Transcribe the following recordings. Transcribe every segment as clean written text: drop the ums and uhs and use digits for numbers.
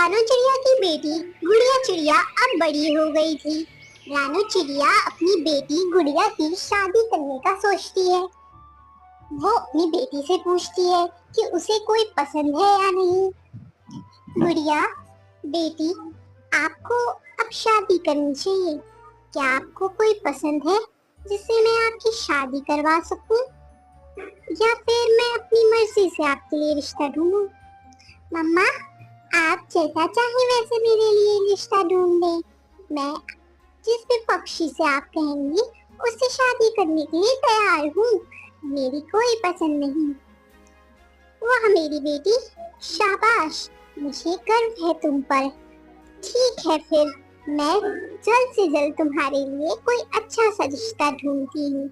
रानू चिड़िया की बेटी गुड़िया चिड़िया अब बड़ी हो गई थी। रानू चिड़िया अपनी बेटी गुड़िया की शादी करने का सोचती है। वो अपनी बेटी से पूछती है कि उसे कोई पसंद है या नहीं। गुड़िया, बेटी, आपको अब शादी करनी चाहिए। क्या आपको कोई पसंद है जिससे मैं आपकी शादी करवा सकूं? या फिर मैं अपनी मर्जी से आपके लिए रिश्ता ढूंढूं? मम्मा, आप जैसा चाहे वैसे मेरे लिए रिश्ता ढूंढ दें। मैं जिस भी पक्षी से आप कहेंगी उससे शादी करने के लिए तैयार हूँ। मेरी कोई पसंद नहीं। वाह मेरी बेटी, शाबाश, मुझे गर्व है तुम पर। ठीक है, फिर मैं जल्द से जल्द तुम्हारे लिए कोई अच्छा सा रिश्ता ढूंढती हूँ।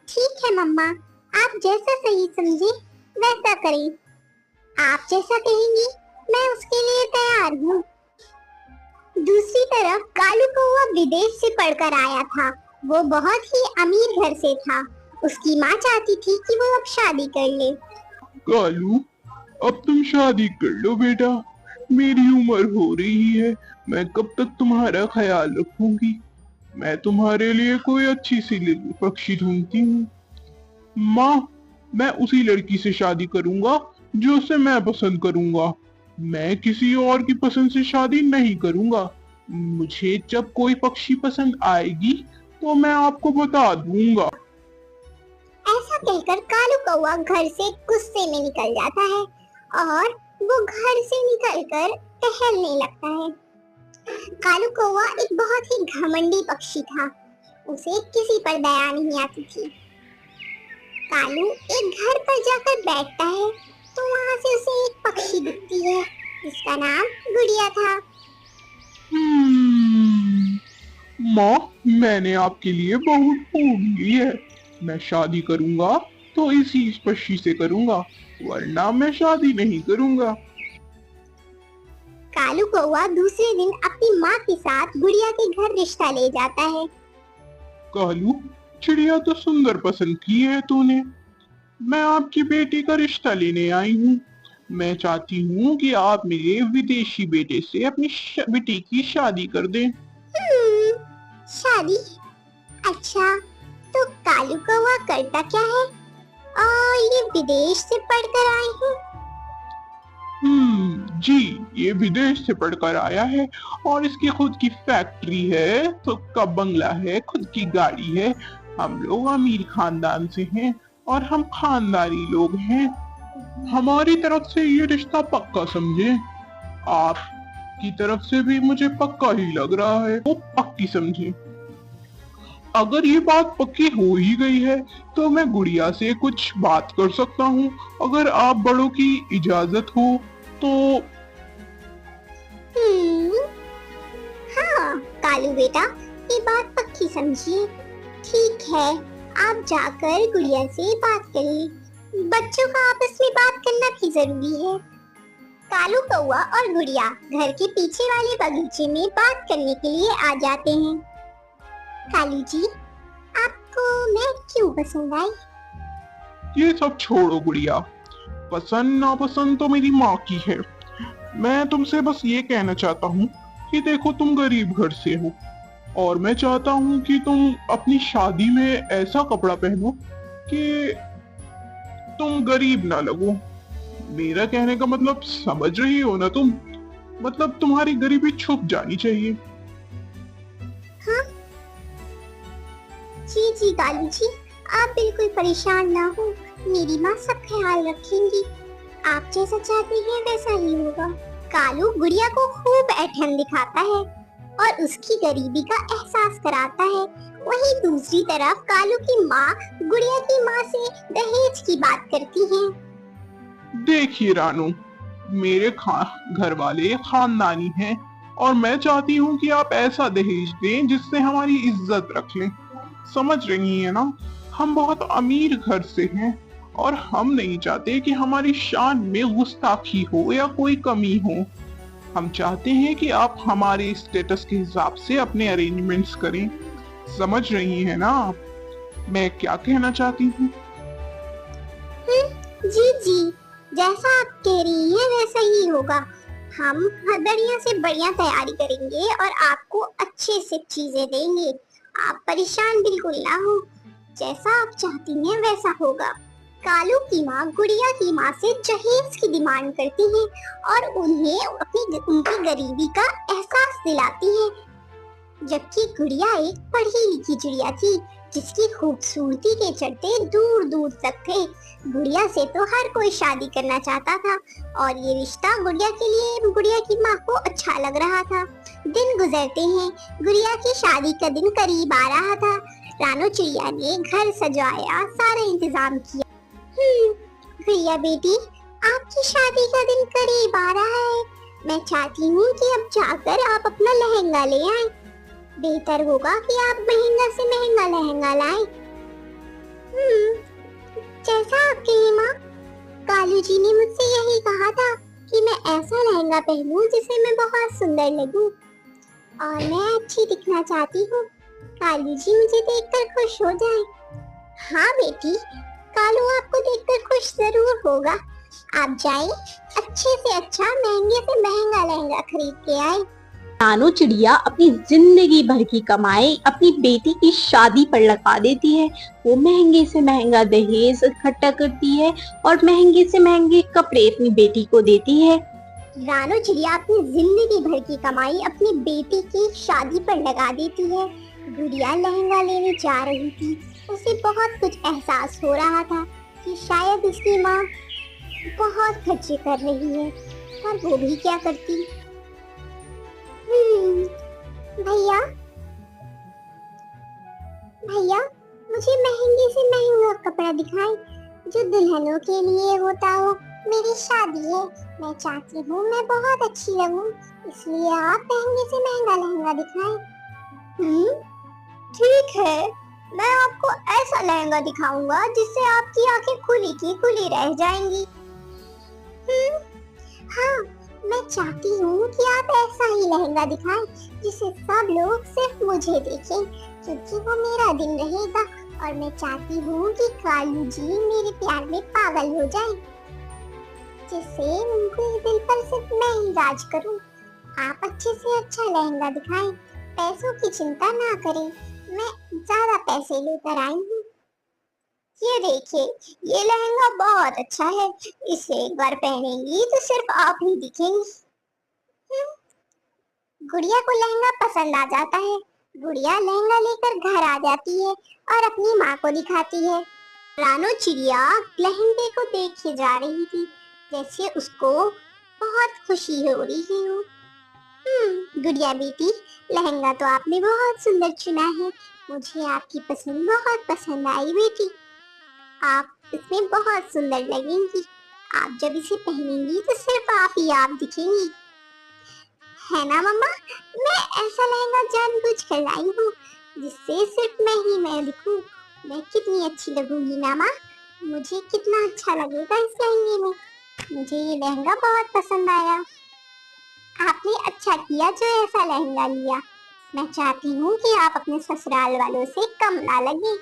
ठीक है मम्मा, आप जैसा सही समझे वैसा करें। आप जैसा कहेंगी मैं उसके लिए तैयार हूँ। दूसरी तरफ कालू कौवा विदेश से पढ़कर आया था। वो बहुत ही अमीर घर से था। उसकी माँ चाहती थी कि वो अब शादी कर ले। कालू, अब तुम शादी कर लो बेटा। मेरी उम्र हो रही है, मैं कब तक तुम्हारा ख्याल रखूंगी। मैं तुम्हारे लिए कोई अच्छी सी पक्षी ढूंढती हूँ। माँ, मैं उसी लड़की से शादी करूंगा जो उसे मैं पसंद करूंगा। मैं किसी और की पसंद से शादी नहीं करूंगा। मुझे जब कोई पक्षी पसंद आएगी तो मैं आपको बता दूंगा। ऐसा कहकर कालू कौवा घर से गुस्से में निकल जाता है और वो घर से निकलकर टहलने लगता है। कालू कौवा एक बहुत ही घमंडी पक्षी था। उसे किसी पर दया नहीं आती थी। कालू एक घर पर जाकर बैठता है तो वहां से उसे एक पक्षी दिखती है जिसका नाम गुड़िया था। माँ, मैंने आपके लिए बहुत ढूंढ ली है। मैं शादी करूंगा तो इसी पक्षी से करूंगा, वरना मैं शादी नहीं करूंगा। कालू कौवा दूसरे दिन अपनी माँ के साथ गुड़िया के घर रिश्ता ले जाता है। कालू, चिड़िया तो सुंदर पसंद की है तूने। मैं आपकी बेटी का रिश्ता लेने आई हूँ। मैं चाहती हूँ कि आप मेरे विदेशी बेटे से अपनी बेटी की शादी कर दें। शादी? अच्छा, तो कालू कौवा करता क्या है और ये विदेश से पढ़कर आए हैं? जी, ये विदेश से पढ़कर आया है और इसकी खुद की फैक्ट्री है, खुद का बंगला है, खुद की गाड़ी है। हम लोग अमीर खानदान से हैं और हम खानदानी लोग हैं। हमारी तरफ से ये रिश्ता पक्का समझे। आपकी तरफ से भी मुझे पक्का ही लग रहा है, वो पक्की समझे। अगर ये बात पक्की हो ही गई है तो मैं गुड़िया से कुछ बात कर सकता हूँ, अगर आप बड़ों की इजाजत हो तो। हाँ कालू बेटा, ये बात पक्की समझिए। ठीक है, आप जाकर गुड़िया से बात करिए। बच्चों का आपस में बात करना भी जरूरी है। कालू कौवा और गुड़िया घर के पीछे वाले बगीचे में बात करने के लिए आ जाते हैं। कालू जी, आपको मैं क्यों पसंद आई? ये सब छोड़ो गुड़िया, पसंद नापसंद तो मेरी माँ की है। मैं तुमसे बस ये कहना चाहता हूँ कि देखो, तुम गरीब घर से हो और मैं चाहता हूँ कि तुम अपनी शादी में ऐसा कपड़ा पहनो कि तुम गरीब ना लगो। मेरा कहने का मतलब समझ रही हो ना तुम? मतलब तुम्हारी गरीबी छुप जानी चाहिए। हाँ? जी कालू जी, आप बिल्कुल परेशान ना हो। मेरी माँ सब ख्याल रखेंगी। आप जैसा चाहते हैं वैसा ही होगा। कालू गुड़िया को खूब ऐठन दिखाता है और उसकी गरीबी का एहसास कराता है। वहीं दूसरी तरफ कालू की माँ गुड़िया की माँ से दहेज की बात करती है। देखिए रानू, मेरे घर वाले खानदानी हैं और मैं चाहती हूँ कि आप ऐसा दहेज दें जिससे हमारी इज्जत रख लें। समझ रही है ना? हम बहुत अमीर घर से हैं और हम नहीं चाहते कि हमारी शान में गुस्ताखी हो या कोई कमी हो। हम चाहते हैं कि आप हमारे स्टेटस के हिसाब से अपने अरेंजमेंट्स करें। समझ रही है ना आप मैं क्या कहना चाहती हूँ? जी, जैसा आप कह रही हैं वैसा ही होगा। हम बढ़िया से बढ़िया तैयारी करेंगे और आपको अच्छे से चीजें देंगे। आप परेशान बिल्कुल ना हो, जैसा आप चाहती हैं वैसा होगा। कालू की माँ गुड़िया की माँ से जहेज की डिमांड करती है और उन्हें उनकी गरीबी का एहसास दिलाती है। जबकि गुड़िया एक पढ़ी लिखी चिड़िया थी जिसकी खूबसूरती के चलते दूर दूर तक थे। गुड़िया से तो हर कोई शादी करना चाहता था और ये रिश्ता गुड़िया के लिए गुड़िया की माँ को अच्छा लग रहा था। दिन गुजरते हैं, गुड़िया की शादी का दिन करीब आ रहा था। रानो चिड़िया ने घर सजाया, सारा इंतजाम किया। गुड़िया बेटी, आपकी शादी का दिन करीब आ रहा है। मैं चाहती हूँ कि अब जाकर आप अपना लहंगा ले आए। बेहतर होगा कि आप महंगा से महंगा लहंगा लाएं। जैसा आप कहिए माँ। कालू जी ने मुझसे यही कहा था कि मैं ऐसा लहंगा पहनूं जिसे मैं बहुत सुंदर लगूं और मैं अच्छी दिखना चाहती हूँ। कालू जी मुझे देखकर खुश हो जाए। हाँ बेटी, कालू आपको देखकर खुश जरूर होगा। आप जाएं, अच्छे से अच्छा महंगे से महंगा लहंगा खरीद के आए। रानो चिड़िया अपनी जिंदगी भर की कमाई अपनी बेटी की शादी पर लगा देती है। वो महंगे से महंगा दहेज इकट्ठा करती है और महंगे से महंगे कपड़े अपनी बेटी को देती है। रानो चिड़िया अपनी जिंदगी भर की कमाई अपनी बेटी की शादी पर लगा देती है। गुड़िया लहंगा लेने जा रही थी। उसे बहुत कुछ एहसास हो रहा था कि शायद उसकी माँ बहुत खर्चे कर रही है, पर वो भी क्या करती। भैया भैया, मुझे महंगे से महंगा कपड़ा दिखाएं जो दुल्हनों के लिए होता हो। मेरी शादी है, मैं चाहती हूँ मैं बहुत अच्छी लगूं, इसलिए आप महंगे से महंगा लहंगा दिखाएं। ठीक है, मैं आपको ऐसा लहंगा दिखाऊंगा जिससे आपकी आंखें खुली की खुली रह जाएंगी। हाँ, मैं चाहती हूँ कि आप ऐसा ही लहंगा दिखाएं जिसे सब लोग सिर्फ मुझे देखें, क्योंकि वो मेरा दिन रहेगा और मैं चाहती हूँ कि कालू जी मेरे प्यार में पागल हो जाएं, जिससे उनको दिल पर सिर्फ मैं ही राज करूँ। आप अच्छे से अच्छा लहंगा दिखाएं, पैसों की चिंता ना करें, मैं ज्यादा पैसे लेकर आई हूँ। ये देखिए, ये लहंगा बहुत अच्छा है, इसे एक बार पहनेंगी तो सिर्फ आप ही दिखेंगी। गुड़िया को लहंगा पसंद आ जाता है। गुड़िया लहंगा लेकर घर आ जाती है और अपनी माँ को दिखाती है। रानो चिड़िया लहंगे को देखे जा रही थी जैसे उसको बहुत खुशी हो रही हो। गुड़िया बेटी, लहंगा तो आपने बहुत सुंदर चुना है। मुझे आपकी पसंद बहुत पसंद आई बेटी। आप इसमें बहुत सुंदर लगेंगी। आप जब इसे पहनेंगी तो सिर्फ आप दिखेंगी, है ना मम्मा? मैं ऐसा लहंगा जानबूझकर लाई हूँ जिससे सिर्फ मैं दिखूं। मैं कितनी अच्छी लगूंगी ना माँ? मुझे कितना अच्छा लगेगा इस लहंगे में। मुझे ये लहंगा बहुत पसंद आया। आपने अच्छा किया जो ऐसा लहंगा लिया। मैं चाहती हूँ कि आप अपने ससुराल वालों से कम ना लगे,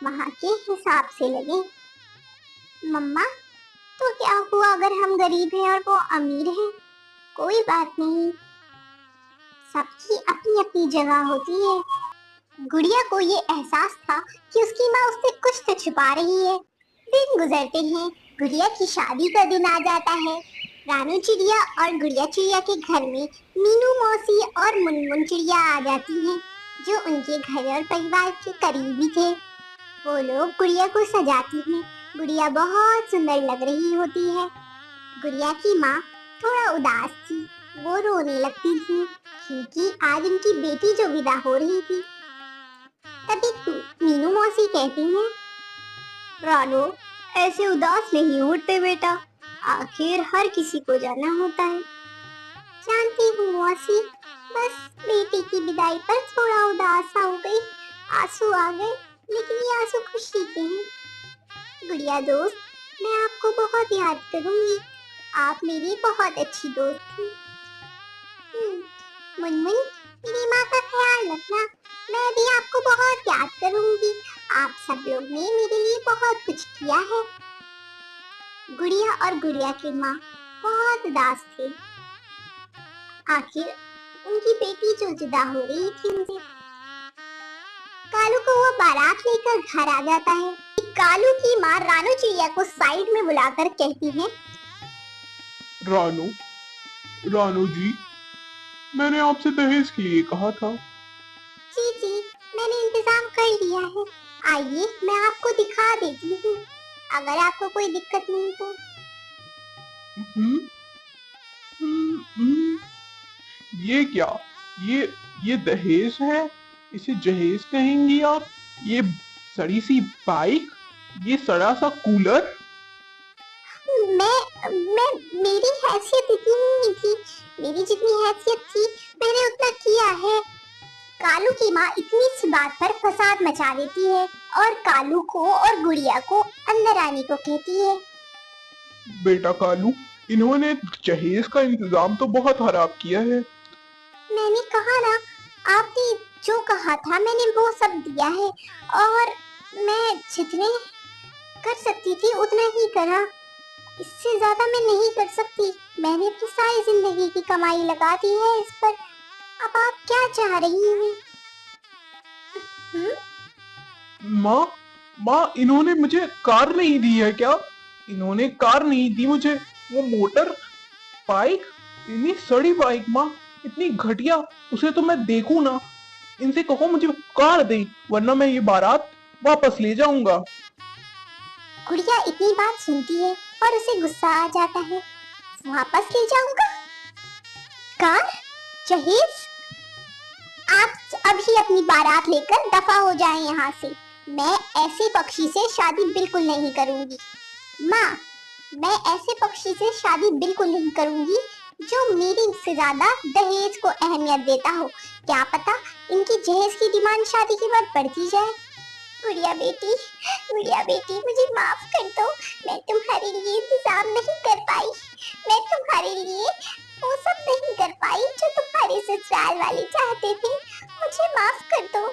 वहाँ के हिसाब से लगे। मम्मा, तो क्या हुआ अगर हम गरीब हैं और वो अमीर हैं? कोई बात नहीं, सबकी अपनी अपनी जगह होती है। गुड़िया को ये एहसास था कि उसकी माँ उससे कुछ तो छुपा रही है। दिन गुजरते हैं, गुड़िया की शादी का दिन आ जाता है। रानू चिड़िया और गुड़िया चिड़िया के घर में मीनू मौसी और मुनमुन चिड़िया आ जाती हैं, जो उनके घर और परिवार के करीबी थे। वो लोग गुड़िया को सजाती हैं। गुड़िया बहुत सुंदर लग रही होती है। गुड़िया की माँ थोड़ा उदास थी, वो रोने लगती थी क्योंकि आज उनकी बेटी जो विदा हो रही थी। तभी मीनू मौसी कहती हैं, रानो, ऐसे उदास नहीं होते बेटा, आखिर हर किसी को जाना होता है। जानती हूँ मौसी, बस बेटी की विदाई पर थोड़ा उदास हो गई, आंसू आ गए, लेकिन ये आंसू खुशी के हैं। गुड़िया दोस्त, मैं आपको बहुत याद करूंगी, आप मेरी बहुत अच्छी दोस्त थी। मुनमुन, मेरी माँ का ख्याल रखना, मैं भी आपको बहुत याद करूंगी। आप सब लोग ने मेरे लिए बहुत कुछ किया है। गुड़िया और गुड़िया की माँ बहुत उदास थे। आखिर उनकी बेटी जो जुदा हो रही थी उनसे। कालू को वो बारात लेकर घर आ जाता है। कालू की माँ रानू चिड़िया को साइड में बुलाकर कहती है, रानू, रानू जी, मैंने आपसे दहेज के लिए कहा था। जी जी, मैंने इंतजाम कर लिया है। आइए मैं आपको दिखा देती हूँ, अगर आपको कोई दिक्कत नहीं तो। हम्म, हम्म, ये क्या? ये दहेज है? इसे जहेज कहेंगी आप? ये सड़ी सी बाइक, ये सड़ा सा कूलर। मैं मेरी हैसियत इतनी नहीं थी, मेरी जितनी हैसियत थी मैंने उतना किया है। कालू की माँ इतनी सी बात पर फसाद मचा देती है और कालू को और गुड़िया को अंदर आने को कहती है। बेटा कालू, इन्होंने जहेज का इंतजाम तो बहुत खराब किया है। मैंने कहा ना, आपने जो कहा था मैंने वो सब दिया है और मैं जितने कर सकती थी उतना ही करा, इससे ज्यादा मैं नहीं कर सकती। मैंने अपनी सारी जिंदगी की कमाई लगा दी है इस पर, अब आप क्या चाह रही हैं? माँ, माँ, इन्होंने मुझे कार नहीं दी है क्या? इन्होंने कार नहीं दी मुझे, वो मोटर बाइक, इतनी सड़ी बाइक माँ, इतनी घटिया। उसे तो मैं देखूं ना, इनसे कहो मुझे कार दे, वरना मैं ये बारात वापस ले जाऊंगा। गुड़िया इतनी बात सुनती है और उसे गुस्सा आ जाता है। वापस ले जाऊंगा? कार? जहेज? आप अभी अपनी बारात लेकर दफा हो जाएं यहाँ से। मैं ऐसे पक्षी से शादी बिल्कुल नहीं करूंगी। माँ, मैं ऐसे पक्षी से शादी बिल्कुल नहीं करूंगी जो मेरी से ज्यादा दहेज को अहमियत देता हो। क्या पता इनकी जहेज की डिमांड शादी के बाद बढ़ती जाए। गुड़िया बेटी, मुझे माफ कर दो। मैं तुम्हारे लिए इंतजाम नहीं कर पाई। मैं तुम्हारे लिए वो सब नहीं कर पाई जो तुम्हारे ससुराल वाले चाहते थे। मुझे माफ कर दो।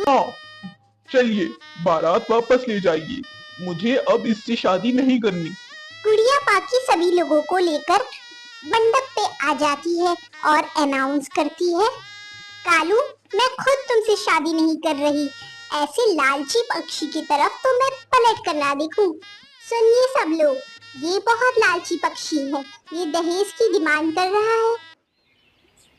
हाँ, चलिए बारात वापस ले जाइए, मुझे अब इससे शादी नहीं करनी। गुड़िया बाकी सभी लोगों को लेकर मंडप पे आ जाती है और अनाउंस करती है, कालू, मैं खुद तुमसे शादी नहीं कर रही। ऐसे लालची पक्षी की तरफ तो मैं पलट कर ना देखूं। सुनिए सब लोग, ये बहुत लालची पक्षी है, ये दहेज की डिमांड कर रहा है।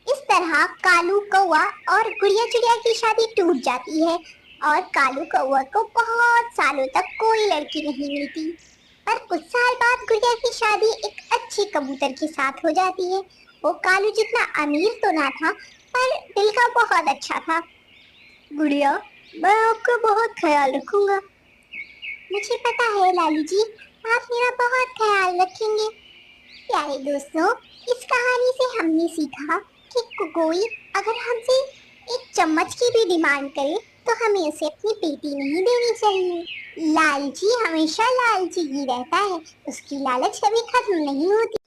इस तरह कालू कौवा और गुड़िया चिड़िया की शादी टूट जाती है और कालू कौवा को बहुत सालों तक कोई लड़की नहीं मिलती। पर कुछ साल बाद गुड़िया की शादी एक अच्छे कबूतर के साथ हो जाती है। वो कालू जितना अमीर तो ना था, पर दिल का बहुत अच्छा था। गुड़िया, मैं आपका बहुत ख्याल रखूंगा। मुझे पता है लालू जी, आप मेरा बहुत ख्याल रखेंगे। प्यारे दोस्तों, इस कहानी से हमने सीखा कि कोई अगर हमसे एक चम्मच की भी डिमांड करे तो हमें उसे अपनी बेटी नहीं देनी चाहिए। लालची हमेशा लालची ही रहता है, उसकी लालच कभी खत्म नहीं होती।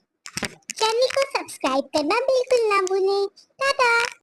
चैनल को सब्सक्राइब करना बिल्कुल ना भूलें। टाटा।